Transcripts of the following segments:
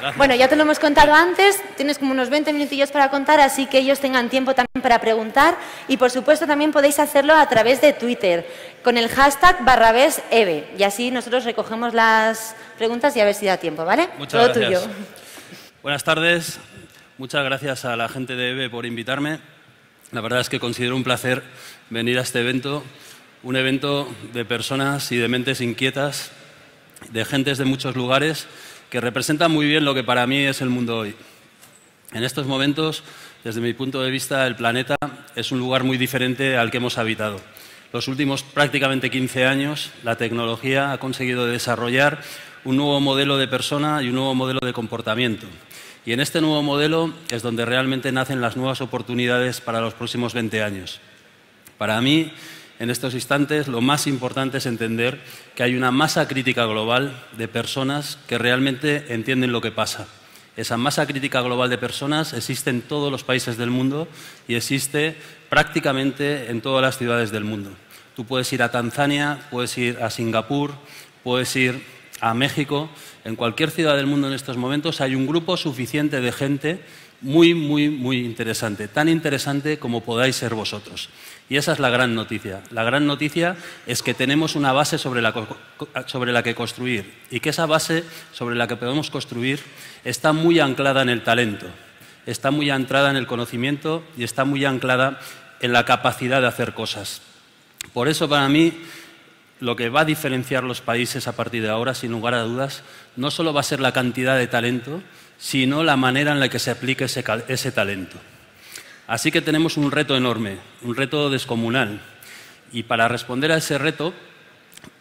Gracias. Bueno, ya te lo hemos contado antes, tienes como unos 20 minutillos para contar, así que ellos tengan tiempo también para preguntar y, por supuesto, también podéis hacerlo a través de Twitter con el hashtag #EVE y así nosotros recogemos las preguntas y a ver si da tiempo, ¿vale? Muchas Todo gracias. tuyo. Buenas tardes. Muchas gracias a la gente de EVE por invitarme. La verdad es que considero un placer venir a este evento, un evento de personas y de mentes inquietas, de gentes de muchos lugares que representan muy bien lo que para mí es el mundo hoy. En estos momentos, desde mi punto de vista, el planeta es un lugar muy diferente al que hemos habitado. Los últimos prácticamente 15 años, la tecnología ha conseguido desarrollar un nuevo modelo de persona y un nuevo modelo de comportamiento. Y en este nuevo modelo es donde realmente nacen las nuevas oportunidades para los próximos 20 años. Para mí, en estos instantes, lo más importante es entender que hay una masa crítica global de personas que realmente entienden lo que pasa. Esa masa crítica global de personas existe en todos los países del mundo y existe prácticamente en todas las ciudades del mundo. Tú puedes ir a Tanzania, puedes ir a Singapur, puedes ir a México. En cualquier ciudad del mundo en estos momentos hay un grupo suficiente de gente muy interesante, tan interesante como podáis ser vosotros. Y esa es la gran noticia. La gran noticia es que tenemos una base sobre la que construir y que esa base sobre la que podemos construir está muy anclada en el talento, está muy anclada en el conocimiento y está muy anclada en la capacidad de hacer cosas. Por eso, para mí, lo que va a diferenciar los países a partir de ahora, sin lugar a dudas, no solo va a ser la cantidad de talento, sino la manera en la que se aplique ese talento. Así que tenemos un reto enorme, un reto descomunal. Y para responder a ese reto,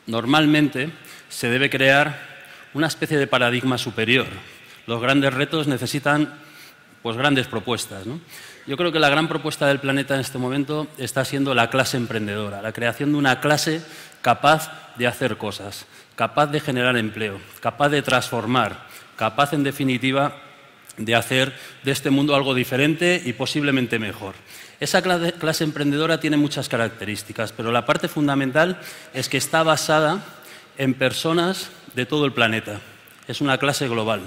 normalmente se debe crear una especie de paradigma superior. Los grandes retos necesitan grandes propuestas, ¿no? Yo creo que la gran propuesta del planeta en este momento está siendo la clase emprendedora, la creación de una clase capaz de hacer cosas, capaz de generar empleo, capaz de transformar, capaz, en definitiva, de hacer de este mundo algo diferente y posiblemente mejor. Esa clase emprendedora tiene muchas características, pero la parte fundamental es que está basada en personas de todo el planeta. Es una clase global,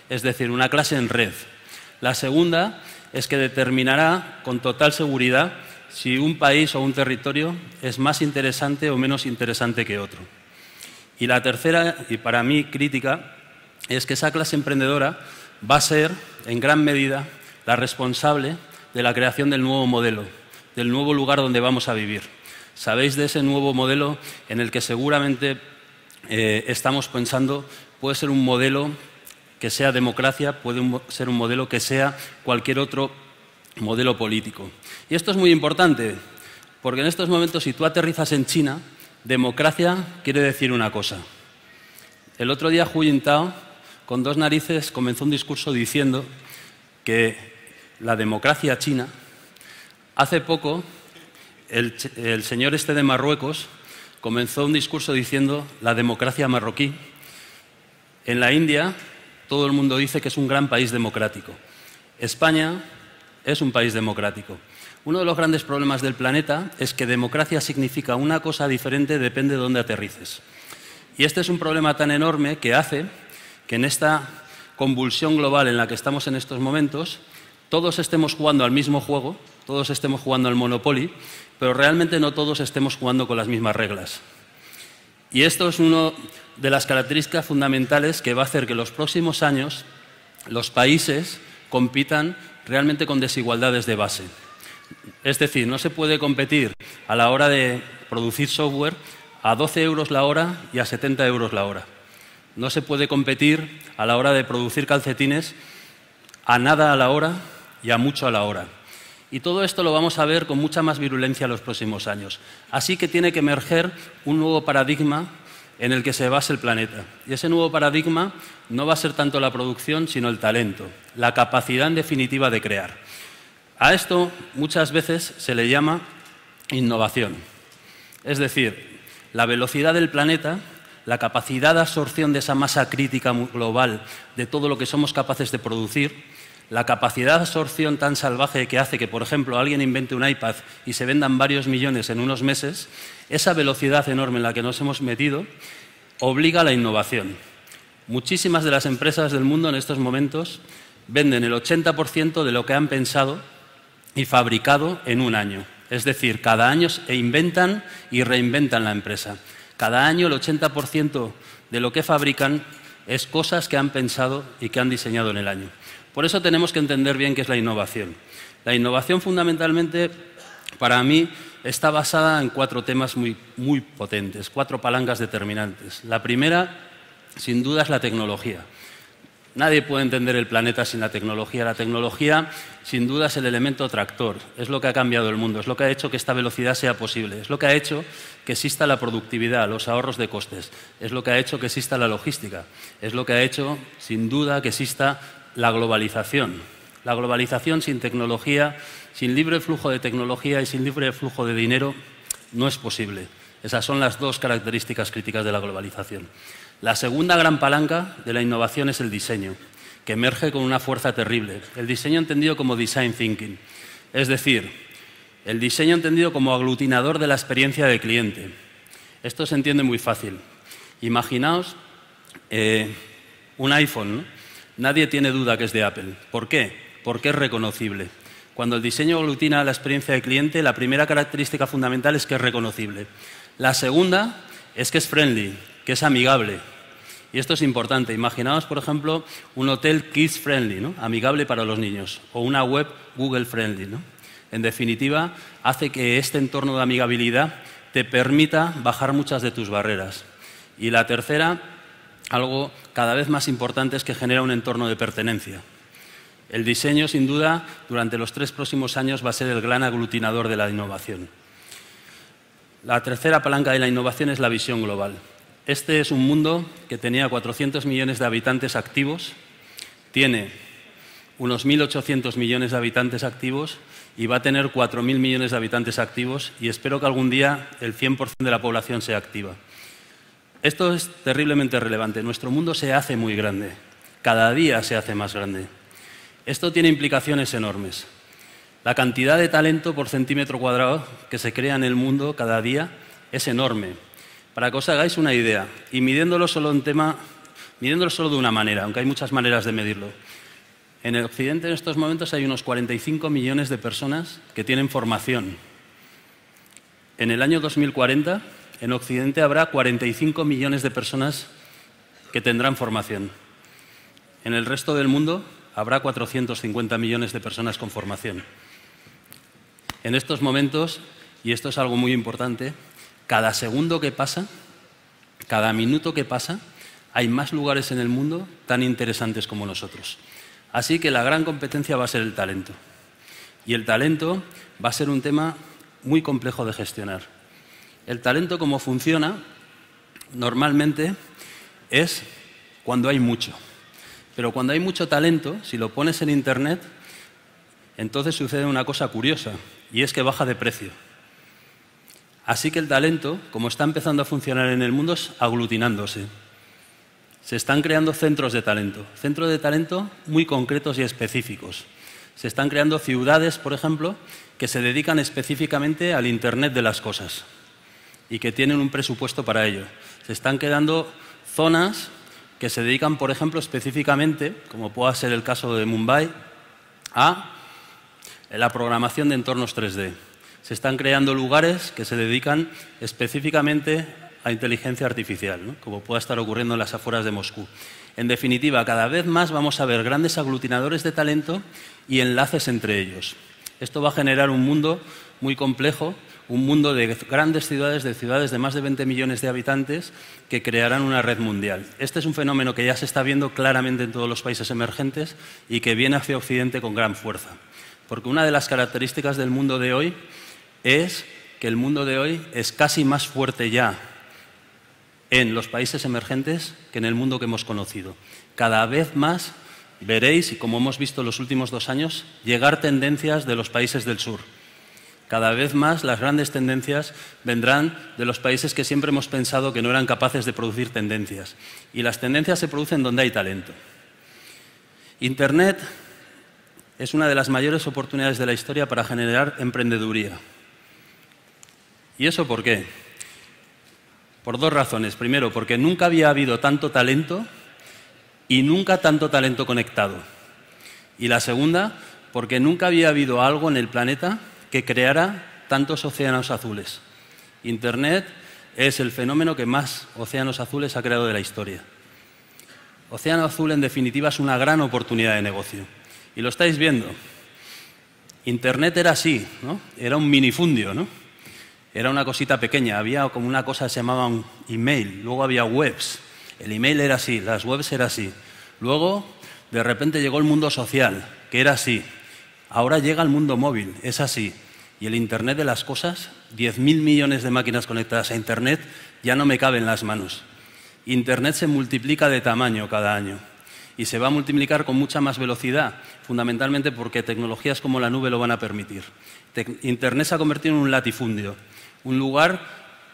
es decir, una clase en red. La segunda es que determinará con total seguridad si un país o un territorio es más interesante o menos interesante que otro. Y la tercera, y para mí crítica, es que esa clase emprendedora va a ser, en gran medida, la responsable de la creación del nuevo modelo, del nuevo lugar donde vamos a vivir. Sabéis de ese nuevo modelo en el que seguramente estamos pensando, puede ser un modelo que sea democracia, puede ser un modelo que sea cualquier otro modelo político. Y esto es muy importante, porque en estos momentos, si tú aterrizas en China, democracia quiere decir una cosa. El otro día Hu Jintao, con dos narices, comenzó un discurso diciendo que la democracia china, hace poco el señor este de Marruecos comenzó un discurso diciendo la democracia marroquí. En la India todo el mundo dice que es un gran país democrático. España es un país democrático. Uno de los grandes problemas del planeta es que democracia significa una cosa diferente, depende de dónde aterrices. Y este es un problema tan enorme que hace que en esta convulsión global en la que estamos en estos momentos, todos estemos jugando al mismo juego, todos estemos jugando al Monopoly, pero realmente no todos estemos jugando con las mismas reglas. Y esto es una de las características fundamentales que va a hacer que en los próximos años los países compitan realmente con desigualdades de base. Es decir, no se puede competir a la hora de producir software a 12 euros la hora y a 70 euros la hora. No se puede competir a la hora de producir calcetines a nada a la hora y a mucho a la hora. Y todo esto lo vamos a ver con mucha más virulencia en los próximos años. Así que tiene que emerger un nuevo paradigma en el que se base el planeta. Y ese nuevo paradigma no va a ser tanto la producción, sino el talento, la capacidad en definitiva de crear. A esto muchas veces se le llama innovación. Es decir, la velocidad del planeta, la capacidad de absorción de esa masa crítica global de todo lo que somos capaces de producir, la capacidad de absorción tan salvaje que hace que, por ejemplo, alguien invente un iPad y se vendan varios millones en unos meses, esa velocidad enorme en la que nos hemos metido obliga a la innovación. Muchísimas de las empresas del mundo en estos momentos venden el 80% de lo que han pensado y fabricado en un año. Es decir, cada año inventan y reinventan la empresa. Cada año el 80% de lo que fabrican es cosas que han pensado y que han diseñado en el año. Por eso tenemos que entender bien qué es la innovación. La innovación fundamentalmente, para mí, está basada en 4 temas muy potentes, 4 palancas determinantes. La primera, sin duda, es la tecnología. Nadie puede entender el planeta sin la tecnología. La tecnología, sin duda, es el elemento tractor. Es lo que ha cambiado el mundo, es lo que ha hecho que esta velocidad sea posible, es lo que ha hecho que exista la productividad, los ahorros de costes, es lo que ha hecho que exista la logística, es lo que ha hecho, sin duda, que exista la globalización. La globalización sin tecnología, sin libre flujo de tecnología y sin libre flujo de dinero, no es posible. Esas son las 2 características críticas de la globalización. La segunda gran palanca de la innovación es el diseño, que emerge con una fuerza terrible. El diseño entendido como design thinking, es decir, el diseño entendido como aglutinador de la experiencia del cliente. Esto se entiende muy fácil. Imaginaos un iPhone, ¿no? Nadie tiene duda que es de Apple. ¿Por qué? Porque es reconocible. Cuando el diseño aglutina la experiencia del cliente, la primera característica fundamental es que es reconocible. La segunda es que es friendly, que es amigable. Y esto es importante. Imaginaos, por ejemplo, un hotel kids friendly, ¿no? Amigable para los niños, o una web Google friendly, ¿no? En definitiva, hace que este entorno de amigabilidad te permita bajar muchas de tus barreras. Y la tercera, algo cada vez más importante, es que genera un entorno de pertenencia. El diseño, sin duda, durante los 3 próximos años va a ser el gran aglutinador de la innovación. La tercera palanca de la innovación es la visión global. Este es un mundo que tenía 400 millones de habitantes activos, tiene unos 1.800 millones de habitantes activos y va a tener 4.000 millones de habitantes activos, y espero que algún día el 100% de la población sea activa. Esto es terriblemente relevante. Nuestro mundo se hace muy grande, cada día se hace más grande. Esto tiene implicaciones enormes. La cantidad de talento por centímetro cuadrado que se crea en el mundo cada día es enorme. Para que os hagáis una idea, y midiéndolo solo de una manera, aunque hay muchas maneras de medirlo. En el Occidente en estos momentos hay unos 45 millones de personas que tienen formación. En el año 2040, en Occidente habrá 45 millones de personas que tendrán formación. En el resto del mundo habrá 450 millones de personas con formación. En estos momentos, y esto es algo muy importante, cada segundo que pasa, cada minuto que pasa, hay más lugares en el mundo tan interesantes como nosotros. Así que la gran competencia va a ser el talento. Y el talento va a ser un tema muy complejo de gestionar. El talento, como funciona, normalmente es cuando hay mucho. Pero cuando hay mucho talento, si lo pones en Internet, entonces sucede una cosa curiosa, y es que baja de precio. Así que el talento, como está empezando a funcionar en el mundo, es aglutinándose. Se están creando centros de talento muy concretos y específicos. Se están creando ciudades, por ejemplo, que se dedican específicamente al Internet de las cosas y que tienen un presupuesto para ello. Se están creando zonas que se dedican, por ejemplo, específicamente, como pueda ser el caso de Mumbai, a la programación de entornos 3D. Se están creando lugares que se dedican específicamente a inteligencia artificial, ¿no? Como pueda estar ocurriendo en las afueras de Moscú. En definitiva, cada vez más vamos a ver grandes aglutinadores de talento y enlaces entre ellos. Esto va a generar un mundo muy complejo, un mundo de grandes ciudades, de ciudades de más de 20 millones de habitantes que crearán una red mundial. Este es un fenómeno que ya se está viendo claramente en todos los países emergentes y que viene hacia Occidente con gran fuerza. Porque una de las características del mundo de hoy es que el mundo de hoy es casi más fuerte ya en los países emergentes que en el mundo que hemos conocido. Cada vez más veréis, y como hemos visto en los últimos 2 años, llegar tendencias de los países del sur. Cada vez más las grandes tendencias vendrán de los países que siempre hemos pensado que no eran capaces de producir tendencias. Y las tendencias se producen donde hay talento. Internet es una de las mayores oportunidades de la historia para generar emprendeduría. ¿Y eso por qué? Por 2 razones. Primero, porque nunca había habido tanto talento y nunca tanto talento conectado. Y la segunda, porque nunca había habido algo en el planeta que creara tantos océanos azules. Internet es el fenómeno que más océanos azules ha creado de la historia. Océano Azul, en definitiva, es una gran oportunidad de negocio. Y lo estáis viendo. Internet era así, ¿no? Era un minifundio, ¿no? Era una cosita pequeña. Había como una cosa que se llamaba un email. Luego había webs. El email era así, las webs eran así. Luego, de repente, llegó el mundo social, que era así. Ahora llega el mundo móvil, es así. Y el Internet de las cosas, 10.000 millones de máquinas conectadas a Internet, ya no me caben en las manos. Internet se multiplica de tamaño cada año y se va a multiplicar con mucha más velocidad, fundamentalmente porque tecnologías como la nube lo van a permitir. Internet se ha convertido en un latifundio, un lugar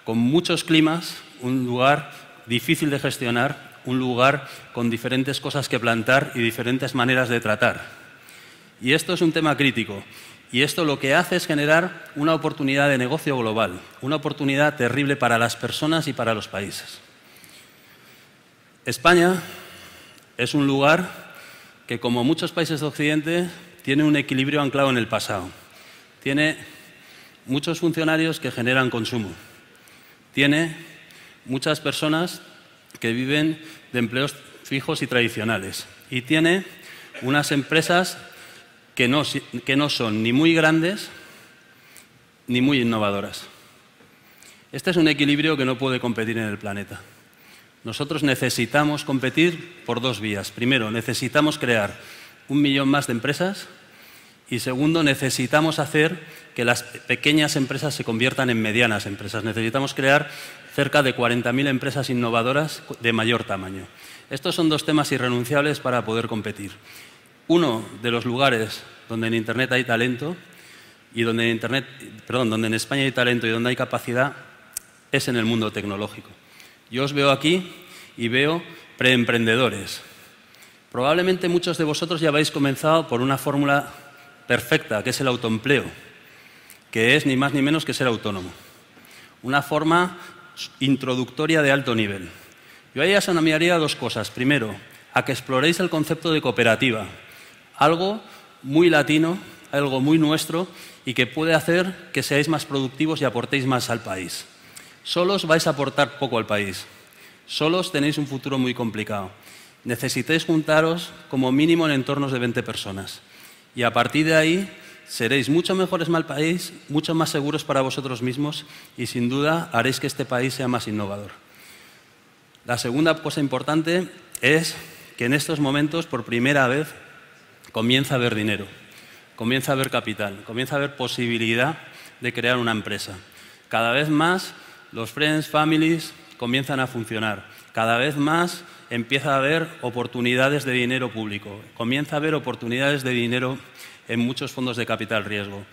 con muchos climas, un lugar difícil de gestionar, un lugar con diferentes cosas que plantar y diferentes maneras de tratar. Y esto es un tema crítico. Y esto lo que hace es generar una oportunidad de negocio global, una oportunidad terrible para las personas y para los países. España es un lugar que, como muchos países de Occidente, tiene un equilibrio anclado en el pasado. Tiene muchos funcionarios que generan consumo. Tiene muchas personas que viven de empleos fijos y tradicionales. Y tiene unas empresas que no son ni muy grandes ni muy innovadoras. Este es un equilibrio que no puede competir en el planeta. Nosotros necesitamos competir por dos vías. Primero, necesitamos crear 1 millón más de empresas y segundo, necesitamos hacer que las pequeñas empresas se conviertan en medianas empresas. Necesitamos crear cerca de 40.000 empresas innovadoras de mayor tamaño. Estos son dos temas irrenunciables para poder competir. Uno de los lugares donde en Internet hay talento y donde en España hay talento y donde hay capacidad es en el mundo tecnológico. Yo os veo aquí y veo preemprendedores. Probablemente muchos de vosotros ya habéis comenzado por una fórmula perfecta, que es el autoempleo, que es ni más ni menos que ser autónomo. Una forma introductoria de alto nivel. Yo ahí os animaría dos cosas. Primero, a que exploréis el concepto de cooperativa. Algo muy latino, algo muy nuestro y que puede hacer que seáis más productivos y aportéis más al país. Solos vais a aportar poco al país. Solos tenéis un futuro muy complicado. Necesitáis juntaros como mínimo en entornos de 20 personas. Y a partir de ahí seréis mucho mejores para el país, mucho más seguros para vosotros mismos y sin duda haréis que este país sea más innovador. La segunda cosa importante es que en estos momentos, por primera vez, comienza a haber dinero, comienza a haber capital, comienza a haber posibilidad de crear una empresa. Cada vez más los friends, families comienzan a funcionar. Cada vez más empieza a haber oportunidades de dinero público. Comienza a haber oportunidades de dinero en muchos fondos de capital riesgo.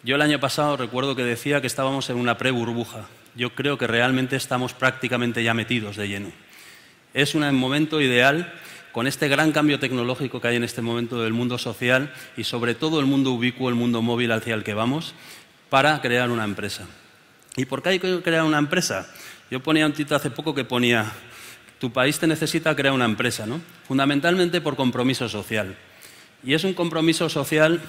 Yo el año pasado recuerdo que decía que estábamos en una pre-burbuja. Yo creo que realmente estamos prácticamente ya metidos de lleno. Es un momento ideal con este gran cambio tecnológico que hay en este momento del mundo social y sobre todo el mundo ubicuo, el mundo móvil hacia el que vamos, para crear una empresa. ¿Y por qué hay que crear una empresa? Yo ponía un título hace poco que ponía tu país te necesita crear una empresa, ¿no? Fundamentalmente por compromiso social. Y es un compromiso social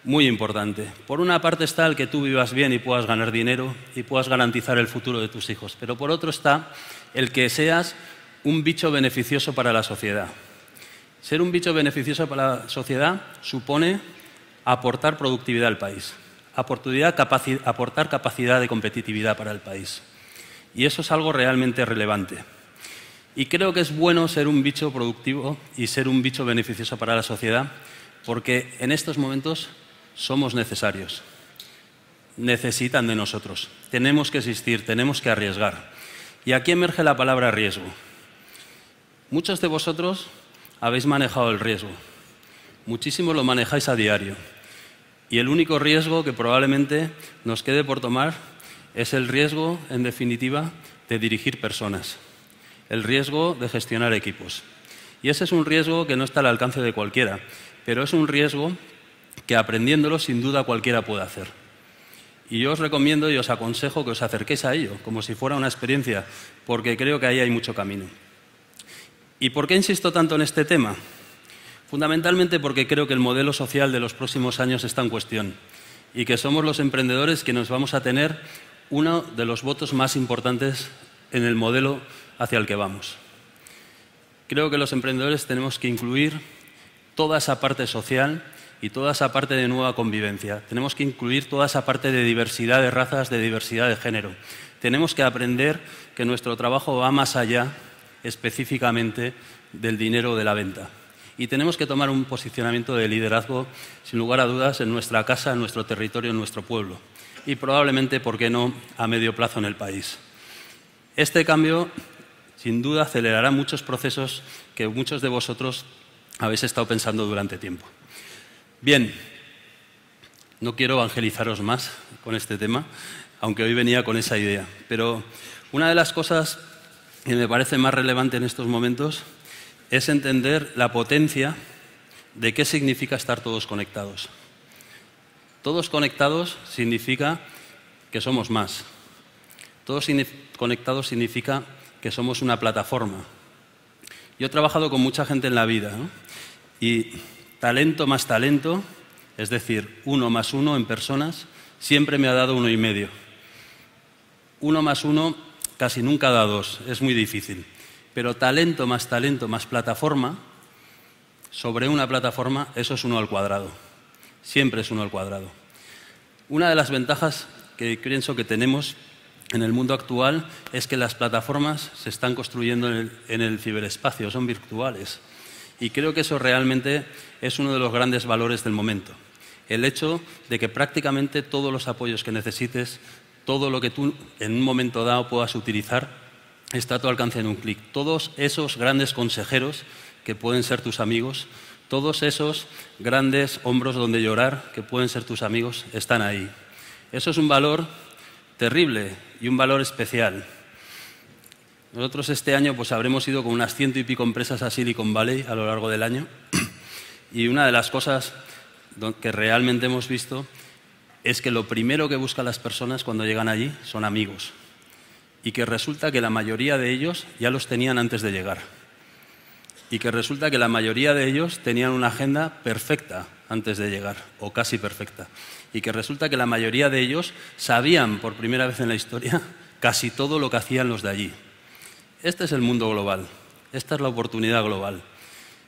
muy importante. Por una parte está el que tú vivas bien y puedas ganar dinero y puedas garantizar el futuro de tus hijos. Pero por otro está el que seas un bicho beneficioso para la sociedad. Ser un bicho beneficioso para la sociedad supone aportar productividad al país, aportar capacidad de competitividad para el país. Y eso es algo realmente relevante. Y creo que es bueno ser un bicho productivo y ser un bicho beneficioso para la sociedad porque en estos momentos somos necesarios. Necesitan de nosotros. Tenemos que existir, tenemos que arriesgar. Y aquí emerge la palabra riesgo. Muchos de vosotros habéis manejado el riesgo. Muchísimo lo manejáis a diario. Y el único riesgo que probablemente nos quede por tomar es el riesgo, en definitiva, de dirigir personas. El riesgo de gestionar equipos. Y ese es un riesgo que no está al alcance de cualquiera, pero es un riesgo que aprendiéndolo sin duda cualquiera puede hacer. Y yo os recomiendo y os aconsejo que os acerquéis a ello, como si fuera una experiencia, porque creo que ahí hay mucho camino. ¿Y por qué insisto tanto en este tema? Fundamentalmente porque creo que el modelo social de los próximos años está en cuestión y que somos los emprendedores quienes vamos a tener uno de los votos más importantes en el modelo hacia el que vamos. Creo que los emprendedores tenemos que incluir toda esa parte social y toda esa parte de nueva convivencia. Tenemos que incluir toda esa parte de diversidad de razas, de diversidad de género. Tenemos que aprender que nuestro trabajo va más allá específicamente del dinero de la venta. Y tenemos que tomar un posicionamiento de liderazgo, sin lugar a dudas, en nuestra casa, en nuestro territorio, en nuestro pueblo. Y probablemente, ¿por qué no?, a medio plazo en el país. Este cambio, sin duda, acelerará muchos procesos que muchos de vosotros habéis estado pensando durante tiempo. Bien, no quiero evangelizaros más con este tema, aunque hoy venía con esa idea. Pero una de las cosas que me parece más relevante en estos momentos es entender la potencia de qué significa estar todos conectados. Todos conectados significa que somos más. Todos conectados significa que somos una plataforma. Yo he trabajado con mucha gente en la vida, ¿no? Y talento más talento, es decir, 1 más 1 en personas, siempre me ha dado 1,5. 1 más 1 casi nunca da 2, es muy difícil. Pero talento más plataforma, sobre una plataforma, eso es 1 al cuadrado. Siempre es 1 al cuadrado. Una de las ventajas que pienso que tenemos en el mundo actual es que las plataformas se están construyendo en el ciberespacio, son virtuales. Y creo que eso realmente es uno de los grandes valores del momento. El hecho de que prácticamente todos los apoyos que necesites, todo lo que tú en un momento dado puedas utilizar, está a tu alcance en un clic. Todos esos grandes consejeros que pueden ser tus amigos, todos esos grandes hombros donde llorar que pueden ser tus amigos, están ahí. Eso es un valor terrible y un valor especial. Nosotros este año pues habremos ido con unas 100 y pico empresas a Silicon Valley a lo largo del año y una de las cosas que realmente hemos visto es que lo primero que buscan las personas cuando llegan allí son amigos y que resulta que la mayoría de ellos ya los tenían antes de llegar y que resulta que la mayoría de ellos tenían una agenda perfecta antes de llegar o casi perfecta y que resulta que la mayoría de ellos sabían por primera vez en la historia casi todo lo que hacían los de allí. Este es el mundo global, esta es la oportunidad global.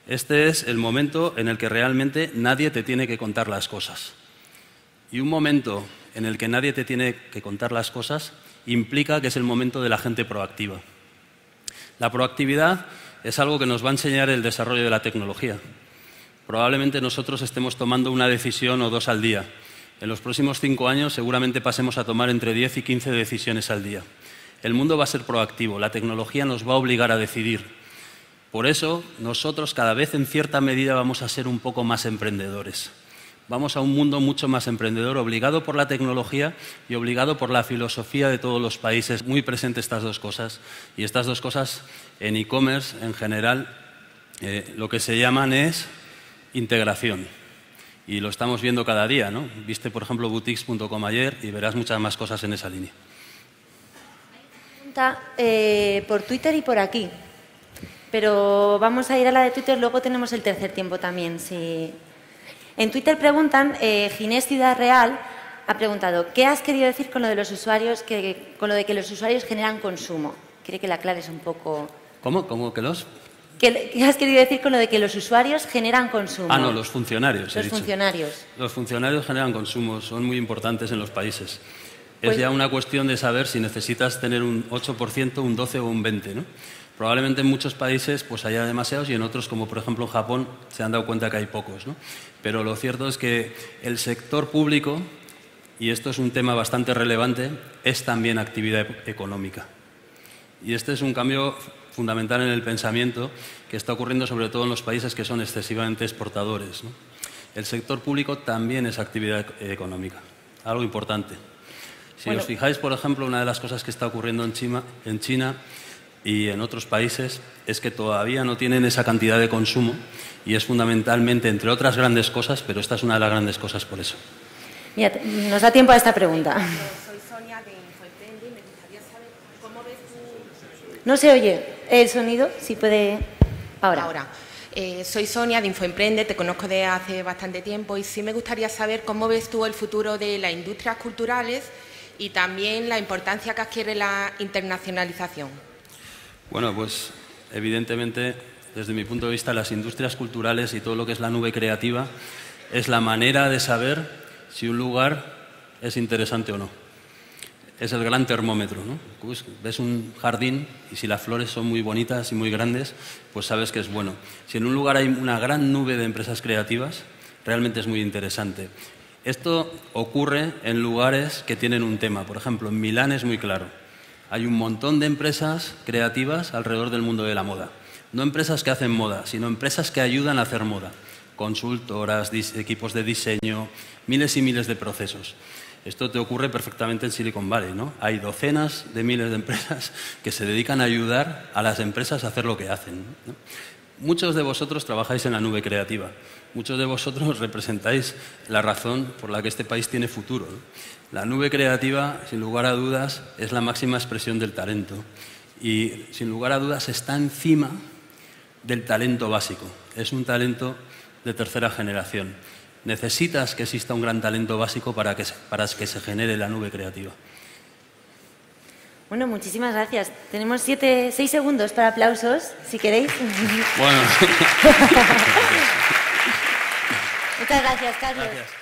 Este es el momento en el que realmente nadie te tiene que contar las cosas. Y un momento en el que nadie te tiene que contar las cosas implica que es el momento de la gente proactiva. La proactividad es algo que nos va a enseñar el desarrollo de la tecnología. Probablemente nosotros estemos tomando una decisión o 2 al día. En los próximos 5 años seguramente pasemos a tomar entre 10 y 15 decisiones al día. El mundo va a ser proactivo, la tecnología nos va a obligar a decidir. Por eso, nosotros cada vez en cierta medida vamos a ser un poco más emprendedores. Vamos a un mundo mucho más emprendedor, obligado por la tecnología y obligado por la filosofía de todos los países. Muy presente estas dos cosas. Y estas dos cosas en e-commerce, en general, lo que se llaman es integración. Y lo estamos viendo cada día, ¿no? Viste, por ejemplo, boutiques.com ayer y verás muchas más cosas en esa línea. Por Twitter y por aquí, pero vamos a ir a la de Twitter, luego tenemos el tercer tiempo también. Si... En Twitter preguntan, Ginés Ciudad Real ha preguntado, ¿qué has querido decir con lo de los usuarios, con lo de que los usuarios generan consumo? Quiere que le aclares un poco. ¿Cómo? ¿Cómo que los? ¿Qué has querido decir con lo de que los usuarios generan consumo? Ah, no, los funcionarios. Los funcionarios. Los funcionarios generan consumo, son muy importantes en los países. Pues, es ya una cuestión de saber si necesitas tener un 8%, un 12% o un 20%, ¿no? Probablemente en muchos países pues haya demasiados y en otros, como por ejemplo en Japón, se han dado cuenta que hay pocos, ¿no? Pero lo cierto es que el sector público, y esto es un tema bastante relevante, es también actividad económica. Y este es un cambio fundamental en el pensamiento que está ocurriendo sobre todo en los países que son excesivamente exportadores, ¿no? El sector público también es actividad económica, algo importante. Si os fijáis, por ejemplo, una de las cosas que está ocurriendo en China y en otros países es que todavía no tienen esa cantidad de consumo y es fundamentalmente, entre otras grandes cosas, pero esta es una de las grandes cosas por eso. Mira, nos da tiempo a esta pregunta. Soy Sonia de Infoemprende y me gustaría saber cómo ves tú... No se oye el sonido, si puede... Ahora. Soy Sonia de Infoemprende, te conozco desde hace bastante tiempo y sí me gustaría saber cómo ves tú el futuro de las industrias culturales y también la importancia que adquiere la internacionalización. Bueno, pues evidentemente, desde mi punto de vista, las industrias culturales y todo lo que es la nube creativa es la manera de saber si un lugar es interesante o no. Es el gran termómetro, ¿no? Pues ves un jardín y si las flores son muy bonitas y muy grandes, pues sabes que es bueno. Si en un lugar hay una gran nube de empresas creativas, realmente es muy interesante. Esto ocurre en lugares que tienen un tema. Por ejemplo, en Milán es muy claro. Hay un montón de empresas creativas alrededor del mundo de la moda. No empresas que hacen moda, sino empresas que ayudan a hacer moda. Consultoras, equipos de diseño, miles y miles de procesos. Esto te ocurre perfectamente en Silicon Valley, ¿no? Hay docenas de miles de empresas que se dedican a ayudar a las empresas a hacer lo que hacen, ¿no? Muchos de vosotros trabajáis en la nube creativa. Muchos de vosotros representáis la razón por la que este país tiene futuro, ¿no? La nube creativa, sin lugar a dudas, es la máxima expresión del talento y, sin lugar a dudas, está encima del talento básico. Es un talento de tercera generación. Necesitas que exista un gran talento básico para que se genere la nube creativa. Bueno, muchísimas gracias. Tenemos 6 segundos para aplausos, si queréis. Bueno. Muchas gracias, Carlos. Gracias.